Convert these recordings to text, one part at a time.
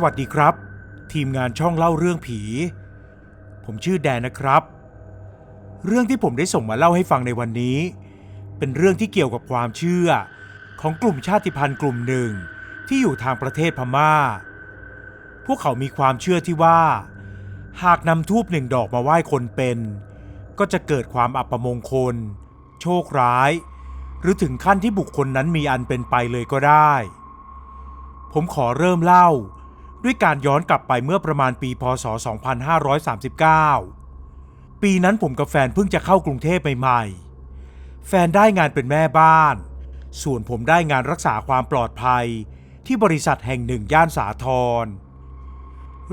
วัสดีครับทีมงานช่องเล่าเรื่องผีผมชื่อแดนนะครับเรื่องที่ผมได้ส่งมาเล่าให้ฟังในวันนี้เป็นเรื่องที่เกี่ยวกับความเชื่อของกลุ่มชาติพันธุ์กลุ่มหนึ่งที่อยู่ทางประเทศพม่าพวกเขามีความเชื่อที่ว่าหากนำธูปหนึ่งดอกมาไหว้คนเป็นก็จะเกิดความอัปมงคลโชคร้ายหรือถึงขั้นที่บุคคลนั้นมีอันเป็นไปเลยก็ได้ผมขอเริ่มเล่าด้วยการย้อนกลับไปเมื่อประมาณปีพ.ศ. 2539 ปีนั้นผมกับแฟนเพิ่งจะเข้ากรุงเทพใหม่ๆแฟนได้งานเป็นแม่บ้านส่วนผมได้งานรักษาความปลอดภัยที่บริษัทแห่งหนึ่งย่านสาทร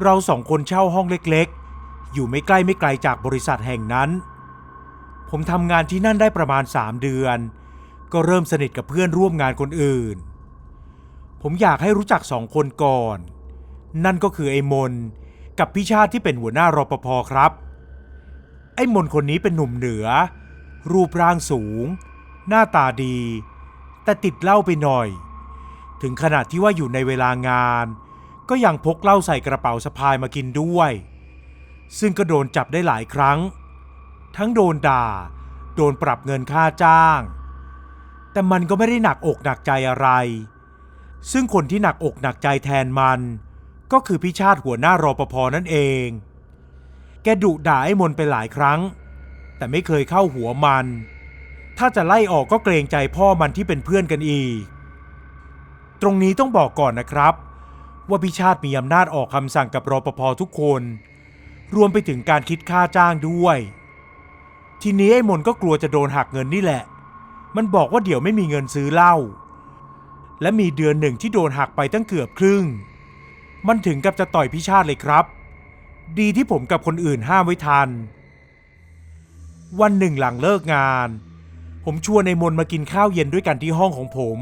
เราสองคนเช่าห้องเล็กๆอยู่ไม่ใกล้ไม่ไกลจากบริษัทแห่งนั้นผมทำงานที่นั่นได้ประมาณ3 เดือนก็เริ่มสนิทกับเพื่อนร่วมงานคนอื่นผมอยากให้รู้จัก2 คนก่อนนั่นก็คือไอ้มนกับพี่ชาติที่เป็นหัวหน้ารปภ.ครับไอ้มนคนนี้เป็นหนุ่มเหนือรูปร่างสูงหน้าตาดีแต่ติดเหล้าไปหน่อยถึงขนาดที่ว่าอยู่ในเวลางานก็ยังพกเหล้าใส่กระเป๋าสะพายมากินด้วยซึ่งก็โดนจับได้หลายครั้งทั้งโดนด่าโดนปรับเงินค่าจ้างแต่มันก็ไม่ได้หนักอกหนักใจอะไรซึ่งคนที่หนักอกหนักใจแทนมันก็คือพี่ชาติหัวหน้ารปภ.นั่นเองแกดุด่าไอ้มนไปหลายครั้งแต่ไม่เคยเข้าหัวมันถ้าจะไล่ออกก็เกรงใจพ่อมันที่เป็นเพื่อนกันอีกตรงนี้ต้องบอกก่อนนะครับว่าพี่ชาติมีอำนาจออกคำสั่งกับรปภ.ทุกคนรวมไปถึงการคิดค่าจ้างด้วยทีนี้ไอ้มนก็กลัวจะโดนหักเงินนี่แหละมันบอกว่าเดี๋ยวไม่มีเงินซื้อเหล้าและมีเดือนหนึ่งที่โดนหักไปตั้งเกือบครึ่งมันถึงกับจะต่อยพี่ชาติเลยครับดีที่ผมกับคนอื่นห้ามไว้ทันวันหนึ่งหลังเลิกงานผมชวนไอ้มนมากินข้าวเย็นด้วยกันที่ห้องของผม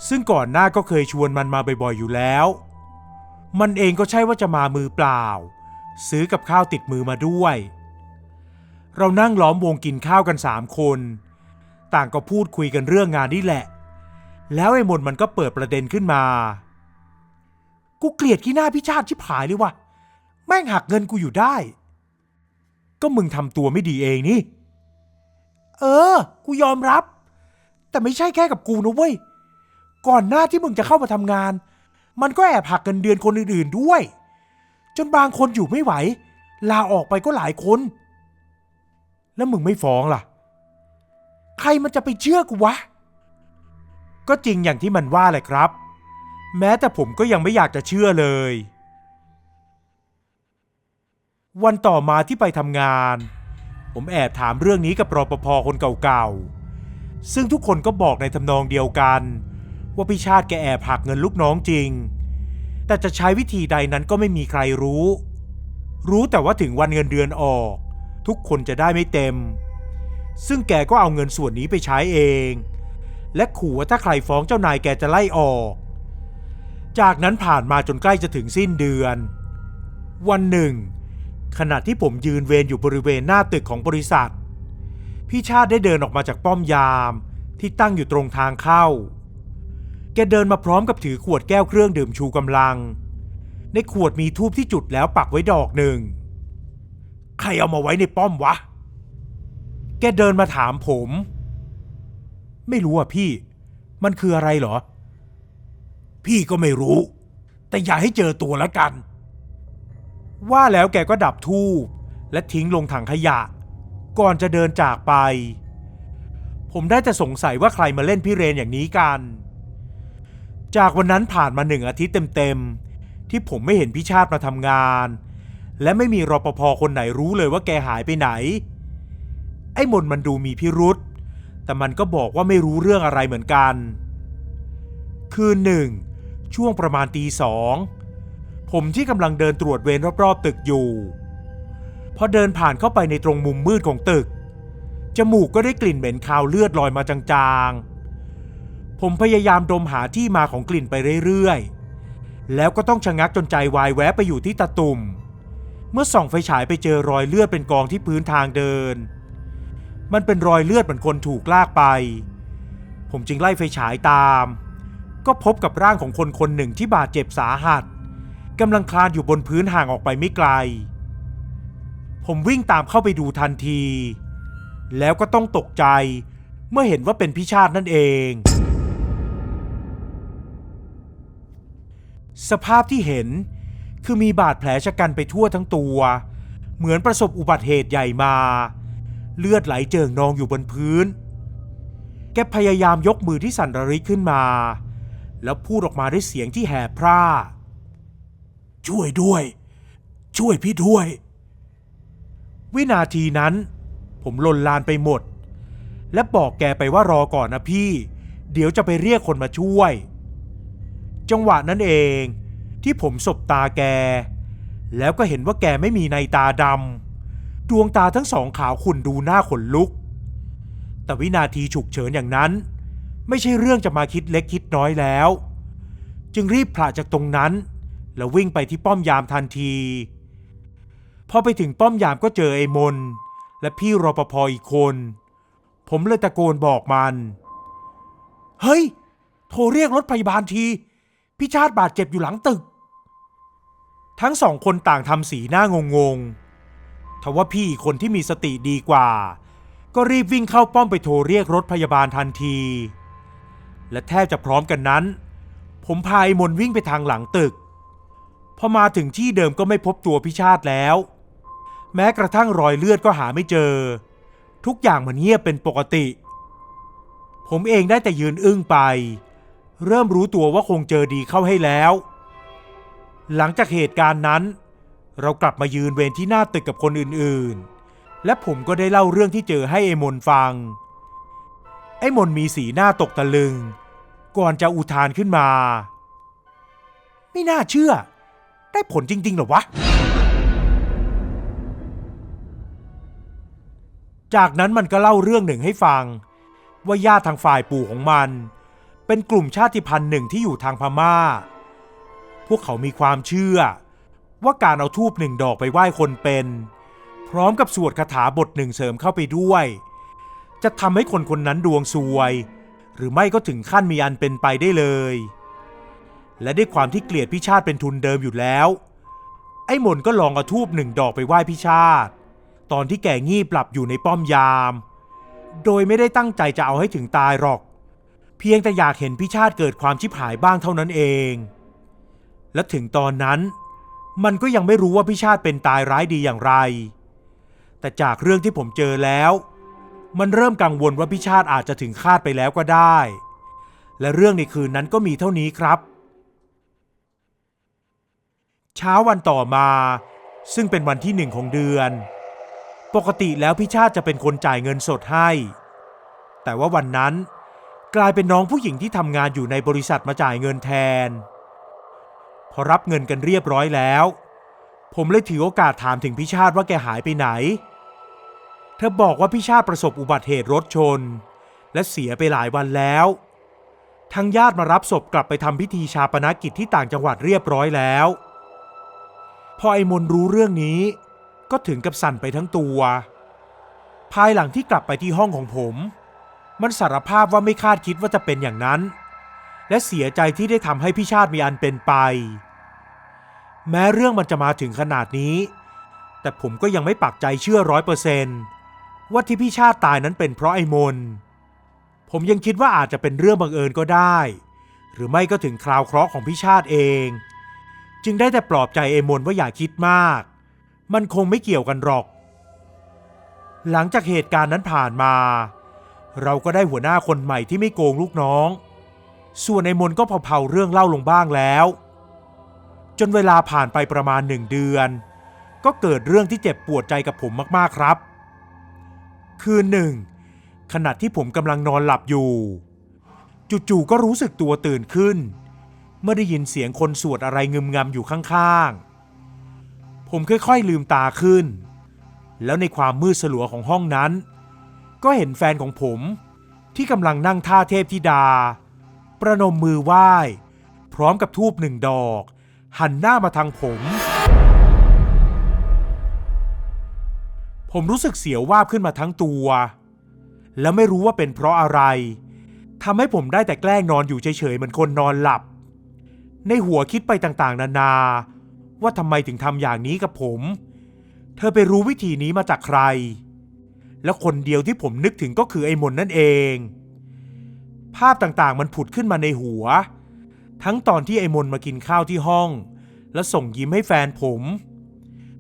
ซึ่งก่อนหน้าก็เคยชวนมันมาบ่อยๆอยู่แล้วมันเองก็ใช่ว่าจะมามือเปล่าซื้อกับข้าวติดมือมาด้วยเรานั่งล้อมวงกินข้าวกัน3 คนต่างก็พูดคุยกันเรื่องงานนี่แหละแล้วไอ้มนมันก็เปิดประเด็นขึ้นมากูเกลียดขี้หน้าพี่ชาติชิบหายเลยว่ะแม่งหักเงินกูอยู่ได้ก็มึงทำตัวไม่ดีเองนี่กูยอมรับแต่ไม่ใช่แค่กับกูนะเว้ยก่อนหน้าที่มึงจะเข้ามาทำงานมันก็แอบหักเงินเดือนคนอื่นๆด้วยจนบางคนอยู่ไม่ไหวลาออกไปก็หลายคนแล้วมึงไม่ฟ้องล่ะใครมันจะไปเชื่อกูวะก็จริงอย่างที่มันว่าแหละครับแม้แต่ผมก็ยังไม่อยากจะเชื่อเลยวันต่อมาที่ไปทำงานผมแอบถามเรื่องนี้กับรปภ.คนเก่าๆซึ่งทุกคนก็บอกในทำนองเดียวกันว่าพี่ชาติแกแอบหักเงินลูกน้องจริงแต่จะใช้วิธีใดนั้นก็ไม่มีใครรู้แต่ว่าถึงวันเงินเดือนออกทุกคนจะได้ไม่เต็มซึ่งแกก็เอาเงินส่วนนี้ไปใช้เองและขู่ว่าถ้าใครฟ้องเจ้านายแกจะไล่ออกจากนั้นผ่านมาจนใกล้จะถึงสิ้นเดือนวันหนึ่งขณะที่ผมยืนเวรอยู่บริเวณหน้าตึกของบริษัทพี่ชาติได้เดินออกมาจากป้อมยามที่ตั้งอยู่ตรงทางเข้าแกเดินมาพร้อมกับถือขวดแก้วเครื่องดื่มชูกำลังในขวดมีธูปที่จุดแล้วปักไว้ดอกหนึ่งใครเอามาไว้ในป้อมวะแกเดินมาถามผมไม่รู้อ่ะพี่มันคืออะไรเหรอพี่ก็ไม่รู้แต่อย่าให้เจอตัวแล้วกันว่าแล้วแกก็ดับธูปและทิ้งลงถังขยะก่อนจะเดินจากไปผมได้แต่สงสัยว่าใครมาเล่นพิเรนอย่างนี้กันจากวันนั้นผ่านมา1 อาทิตย์เต็มๆที่ผมไม่เห็นพี่ชาติมาทำงานและไม่มีรปภ.คนไหนรู้เลยว่าแกหายไปไหนไอ้มนมันดูมีพิรุธแต่มันก็บอกว่าไม่รู้เรื่องอะไรเหมือนกันคืนหนึ่งช่วงประมาณตี 2ผมที่กำลังเดินตรวจเวรรอบๆตึกอยู่พอเดินผ่านเข้าไปในตรงมุมมืดของตึกจมูกก็ได้กลิ่นเหม็นคาวเลือดลอยมาจางๆผมพยายามดมหาที่มาของกลิ่นไปเรื่อยๆแล้วก็ต้องชะงักจนใจวายแวะไปอยู่ที่ตาตุ่มเมื่อส่องไฟฉายไปเจอรอยเลือดเป็นกองที่พื้นทางเดินมันเป็นรอยเลือดเหมือนคนถูกลากไปผมจึงไล่ไฟฉายตามก็พบกับร่างของคนคนหนึ่งที่บาดเจ็บสาหัส กำลังคลานอยู่บนพื้นห่างออกไปไม่ไกลผมวิ่งตามเข้าไปดูทันทีแล้วก็ต้องตกใจเมื่อเห็นว่าเป็นพี่ชาตินั่นเองสภาพที่เห็นคือมีบาดแผลชะกันไปทั่วทั้งตัวเหมือนประสบอุบัติเหตุใหญ่มาเลือดไหลเจิ่งนองอยู่บนพื้นแกพยายามยกมือที่สั่นระริกขึ้นมาแล้วพูดออกมาด้วยเสียงที่แหบพร่าช่วยด้วยช่วยพี่ด้วยวินาทีนั้นผมลนลานไปหมดและบอกแกไปว่ารอก่อนนะพี่เดี๋ยวจะไปเรียกคนมาช่วยจังหวะนั้นเองที่ผมสบตาแกแล้วก็เห็นว่าแกไม่มีในตาดำดวงตาทั้งสองขาวขุ่นดูหน้าขนลุกแต่วินาทีฉุกเฉินอย่างนั้นไม่ใช่เรื่องจะมาคิดเล็กคิดน้อยแล้วจึงรีบผละจากตรงนั้นแล้ววิ่งไปที่ป้อมยามทันทีพอไปถึงป้อมยามก็เจอไอ้มนและพี่รปภ.อีกคนผมเลยตะโกนบอกมันเฮ้ยโทรเรียกรถพยาบาลทีพี่ชาติบาดเจ็บอยู่หลังตึกทั้งสองคนต่างทำสีหน้างงๆทว่าพี่อีกคนที่มีสติดีกว่าก็รีบวิ่งเข้าป้อมไปโทรเรียกรถพยาบาลทันทีและแทบจะพร้อมกันนั้นผมพาไอ้มนวิ่งไปทางหลังตึกพอมาถึงที่เดิมก็ไม่พบตัวพี่ชาติแล้วแม้กระทั่งรอยเลือดก็หาไม่เจอทุกอย่างมันเงียบเป็นปกติผมเองได้แต่ยืนอึ้งไปเริ่มรู้ตัวว่าคงเจอดีเข้าให้แล้วหลังจากเหตุการณ์นั้นเรากลับมายืนเวรที่หน้าตึกกับคนอื่นๆและผมก็ได้เล่าเรื่องที่เจอให้ไอ้มนฟังไอ้มนมีสีหน้าตกตะลึงก่อนจะอุทานขึ้นมาไม่น่าเชื่อได้ผลจริงๆเหรอวะจากนั้นมันก็เล่าเรื่องหนึ่งให้ฟังว่าญาติทางฝ่ายปู่ของมันเป็นกลุ่มชาติพันธุ์หนึ่งที่อยู่ทางพม่าพวกเขามีความเชื่อว่าการเอาธูปหนึ่งดอกไปไหว้คนเป็นพร้อมกับสวดคาถาบทหนึ่งเสริมเข้าไปด้วยจะทำให้คนคนนั้นดวงซวยหรือไม่ก็ถึงขั้นมีอันเป็นไปได้เลยและด้วยความที่เกลียดพี่ชาติเป็นทุนเดิมอยู่แล้วไอ้มนก็ลองเอาธูปหนึ่งดอกไปไหว้พี่ชาติตอนที่แกงีบหลับอยู่ในป้อมยามโดยไม่ได้ตั้งใจจะเอาให้ถึงตายหรอกเพียงแต่อยากเห็นพี่ชาติเกิดความชิบหายบ้างเท่านั้นเองและถึงตอนนั้นมันก็ยังไม่รู้ว่าพี่ชาติเป็นตายร้ายดีอย่างไรแต่จากเรื่องที่ผมเจอแล้วมันเริ่มกังวลว่าพี่ชาติอาจจะถึงคาดไปแล้วก็ได้และเรื่องในคืนนั้นก็มีเท่านี้ครับเช้าวันต่อมาซึ่งเป็นวันที่1ของเดือนปกติแล้วพี่ชาติจะเป็นคนจ่ายเงินสดให้แต่ว่าวันนั้นกลายเป็นน้องผู้หญิงที่ทำงานอยู่ในบริษัทมาจ่ายเงินแทนพอรับเงินกันเรียบร้อยแล้วผมเลยถือโอกาสถามถึงพี่ชาติว่าแกหายไปไหนเธอบอกว่าพี่ชาติประสบอุบัติเหตุรถชนและเสียไปหลายวันแล้วทางญาติมารับศพกลับไปทำพิธีฌาปนกิจที่ต่างจังหวัดเรียบร้อยแล้วพอไอ้มนรู้เรื่องนี้ก็ถึงกับสั่นไปทั้งตัวภายหลังที่กลับไปที่ห้องของผมมันสารภาพว่าไม่คาดคิดว่าจะเป็นอย่างนั้นและเสียใจที่ได้ทำให้พี่ชาติมีอันเป็นไปแม้เรื่องมันจะมาถึงขนาดนี้แต่ผมก็ยังไม่ปักใจเชื่อ100%ว่าที่พี่ชาติตายนั้นเป็นเพราะไอ้มนผมยังคิดว่าอาจจะเป็นเรื่องบังเอิญก็ได้หรือไม่ก็ถึงคราวเคราะห์ของพี่ชาติเองจึงได้แต่ปลอบใจไอ้มนว่าอย่าคิดมากมันคงไม่เกี่ยวกันหรอกหลังจากเหตุการณ์นั้นผ่านมาเราก็ได้หัวหน้าคนใหม่ที่ไม่โกงลูกน้องส่วนไอ้มนก็เผาๆเรื่องเล่าลงบ้างแล้วจนเวลาผ่านไปประมาณ1 เดือนก็เกิดเรื่องที่เจ็บปวดใจกับผมมากๆครับคืนหนึ่งขณะที่ผมกำลังนอนหลับอยู่จู่ๆก็รู้สึกตัวตื่นขึ้นเมื่อได้ยินเสียงคนสวดอะไรงึมงำอยู่ข้างๆผมค่อยๆลืมตาขึ้นแล้วในความมืดสลัวของห้องนั้นก็เห็นแฟนของผมที่กำลังนั่งท่าเทพธิดาประนมมือไหว้พร้อมกับธูป1 ดอกหันหน้ามาทางผมรู้สึกเสียววาบขึ้นมาทั้งตัวแล้วไม่รู้ว่าเป็นเพราะอะไรทำให้ผมได้แต่แกล้งนอนอยู่เฉยๆเหมือนคนนอนหลับในหัวคิดไปต่างๆนานา ว่าทำไมถึงทำอย่างนี้กับผมเธอไปรู้วิธีนี้มาจากใครแล้วคนเดียวที่ผมนึกถึงก็คือไอ้มนนั่นเองภาพต่างๆมันผุดขึ้นมาในหัวทั้งตอนที่ไอ้มนมากินข้าวที่ห้องและส่งยิ้มให้แฟนผม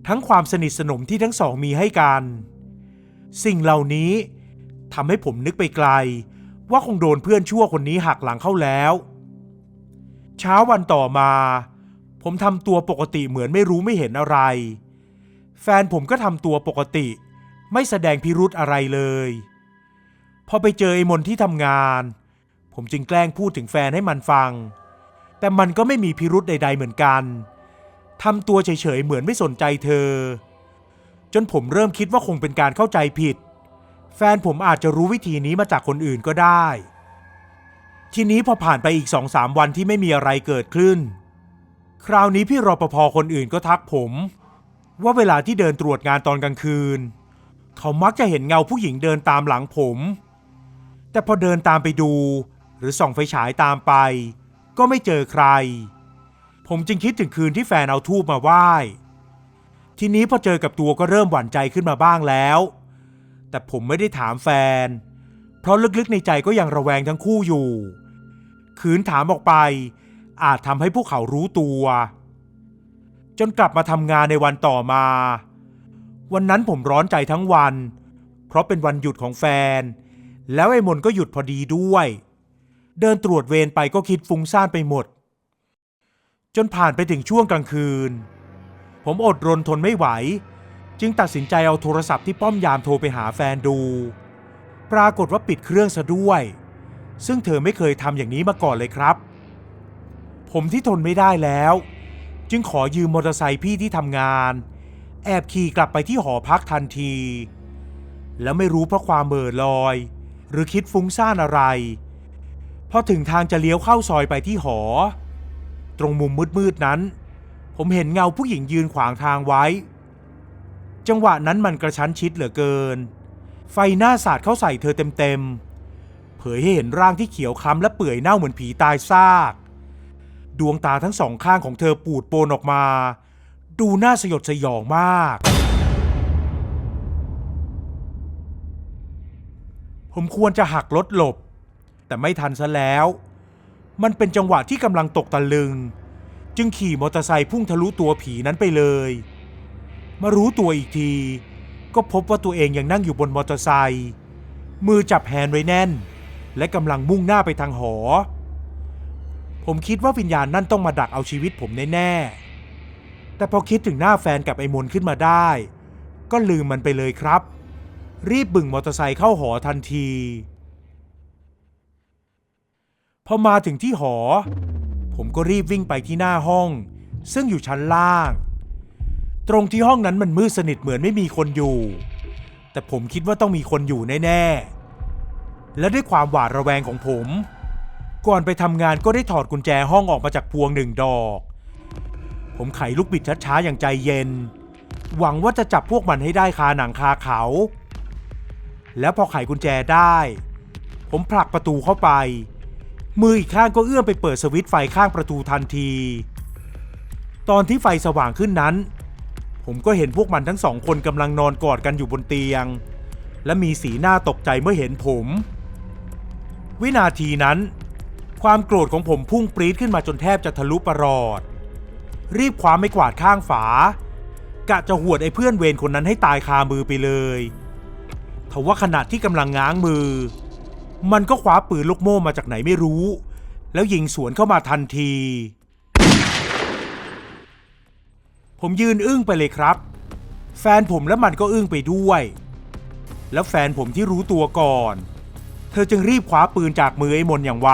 ทั้งความสนิทสนมที่ทั้งสองมีให้กันสิ่งเหล่านี้ทำให้ผมนึกไปไกลว่าคงโดนเพื่อนชั่วคนนี้หักหลังเข้าแล้วเช้าวันต่อมาผมทำตัวปกติเหมือนไม่รู้ไม่เห็นอะไรแฟนผมก็ทำตัวปกติไม่แสดงพิรุธอะไรเลยพอไปเจอไอ้มนที่ทำงานผมจึงแกล้งพูดถึงแฟนให้มันฟังแต่มันก็ไม่มีพิรุธใดๆเหมือนกันทำตัวเฉยๆเหมือนไม่สนใจเธอจนผมเริ่มคิดว่าคงเป็นการเข้าใจผิดแฟนผมอาจจะรู้วิธีนี้มาจากคนอื่นก็ได้ทีนี้พอผ่านไปอีก 2-3 วันที่ไม่มีอะไรเกิดขึ้นคราวนี้พี่รปภ.คนอื่นก็ทักผมว่าเวลาที่เดินตรวจงานตอนกลางคืนเขามักจะเห็นเงาผู้หญิงเดินตามหลังผมแต่พอเดินตามไปดูหรือส่องไฟฉายตามไปก็ไม่เจอใครผมจึงคิดถึงคืนที่แฟนเอาธูปมาไหว้ทีนี้พอเจอกับตัวก็เริ่มหวั่นใจขึ้นมาบ้างแล้วแต่ผมไม่ได้ถามแฟนเพราะลึกๆในใจก็ยังระแวงทั้งคู่อยู่ขืนถามออกไปอาจทำให้พวกเขารู้ตัวจนกลับมาทำงานในวันต่อมาวันนั้นผมร้อนใจทั้งวันเพราะเป็นวันหยุดของแฟนแล้วไอ้มนก็หยุดพอดีด้วยเดินตรวจเวรไปก็คิดฟุ้งซ่านไปหมดจนผ่านไปถึงช่วงกลางคืนผมอดรนทนไม่ไหวจึงตัดสินใจเอาโทรศัพท์ที่ป้อมยามโทรไปหาแฟนดูปรากฏว่าปิดเครื่องซะด้วยซึ่งเธอไม่เคยทำอย่างนี้มาก่อนเลยครับผมที่ทนไม่ได้แล้วจึงขอยืมมอเตอร์ไซค์พี่ที่ทำงานแอบขี่กลับไปที่หอพักทันทีแล้วไม่รู้เพราะความเม่อลอยหรือคิดฟุ้งซ่านอะไรพอถึงทางจะเลี้ยวเข้าซอยไปที่หอตรงมุมมืดๆนั้นผมเห็นเงาผู้หญิงยืนขวางทางไว้จังหวะนั้นมันกระชั้นชิดเหลือเกินไฟหน้าสาดเข้าใส่เธอเต็มๆเผยให้เห็นร่างที่เขียวคล้ำและเปื่อยเน่าเหมือนผีตายซากดวงตาทั้งสองข้างของเธอปูดโปนออกมาดูน่าสยดสยองมากผมควรจะหักรถหลบแต่ไม่ทันซะแล้วมันเป็นจังหวะที่กำลังตกตะลึงจึงขี่มอเตอร์ไซค์พุ่งทะลุตัวผีนั้นไปเลยมารู้ตัวอีกทีก็พบว่าตัวเองยังนั่งอยู่บนมอเตอร์ไซค์มือจับแฮนด์ไว้แน่นและกำลังมุ่งหน้าไปทางหอผมคิดว่าวิญญาณนั่นต้องมาดักเอาชีวิตผมแน่ๆแต่พอคิดถึงหน้าแฟนกับไอ้มนขึ้นมาได้ก็ลืมมันไปเลยครับรีบบึ่งมอเตอร์ไซค์เข้าหอทันทีพอมาถึงที่หอผมก็รีบวิ่งไปที่หน้าห้องซึ่งอยู่ชั้นล่างตรงที่ห้องนั้นมันมืดสนิทเหมือนไม่มีคนอยู่แต่ผมคิดว่าต้องมีคนอยู่แน่ๆและด้วยความหวาดระแวงของผมก่อนไปทำงานก็ได้ถอดกุญแจห้องออกมาจากพวง1 ดอกผมไขลูกบิดช้าๆอย่างใจเย็นหวังว่าจะจับพวกมันให้ได้คาหนังคาเขาแล้วพอไขกุญแจได้ผมผลักประตูเข้าไปมืออีกข้างก็เอื้อมไปเปิดสวิตช์ไฟข้างประตูทันทีตอนที่ไฟสว่างขึ้นนั้นผมก็เห็นพวกมันทั้งสองคนกำลังนอนกอดกันอยู่บนเตียงและมีสีหน้าตกใจเมื่อเห็นผมวินาทีนั้นความโกรธของผมพุ่งปรี๊ดขึ้นมาจนแทบจะทะลุปรอดรีบคว้าไม้กวาดข้างฝากะจะหวดไอ้เพื่อนเวรคนนั้นให้ตายคามือไปเลยทว่าขณะที่กำลังง้างมือมันก็คว้าปืนลูกโม่มาจากไหนไม่รู้แล้วยิงสวนเข้ามาทันทีผมยืนอึ้งไปเลยครับแฟนผมและมันก็อึ้งไปด้วยแล้วแฟนผมที่รู้ตัวก่อนเธอจึงรีบคว้าปืนจากมือไอ้มนอย่างไว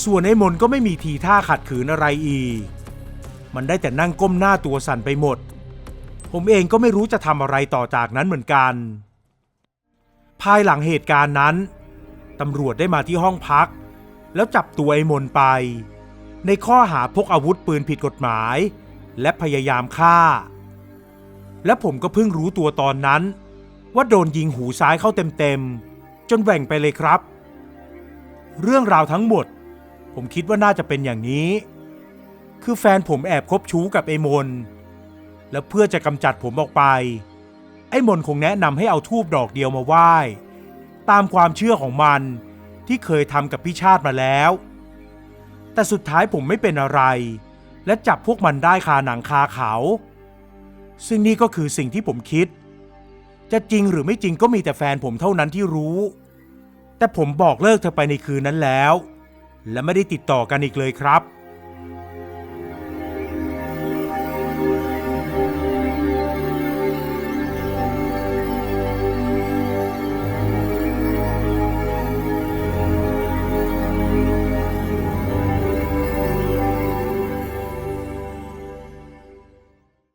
ส่วนไอ้มนก็ไม่มีทีท่าขัดขืนอะไรอีกมันได้แต่นั่งก้มหน้าตัวสั่นไปหมดผมเองก็ไม่รู้จะทำอะไรต่อจากนั้นเหมือนกันภายหลังเหตุการณ์นั้นตำรวจได้มาที่ห้องพักแล้วจับตัวไอ้มนไปในข้อหาพกอาวุธปืนผิดกฎหมายและพยายามฆ่าและผมก็เพิ่งรู้ตัวตอนนั้นว่าโดนยิงหูซ้ายเข้าเต็มๆจนแหว่งไปเลยครับเรื่องราวทั้งหมดผมคิดว่าน่าจะเป็นอย่างนี้ คือแฟนผมแอบคบชู้กับไอ้มนแล้วเพื่อจะกำจัดผมออกไปไอ้มนคงแนะนำให้เอาธูปดอกเดียวมาไหว้ตามความเชื่อของมันที่เคยทำกับพี่ชาติมาแล้วแต่สุดท้ายผมไม่เป็นอะไรและจับพวกมันได้คาหนังคาเขาซึ่งนี่ก็คือสิ่งที่ผมคิดจะจริงหรือไม่จริงก็มีแต่แฟนผมเท่านั้นที่รู้แต่ผมบอกเลิกเธอไปในคืนนั้นแล้วและไม่ได้ติดต่อกันอีกเลยครับ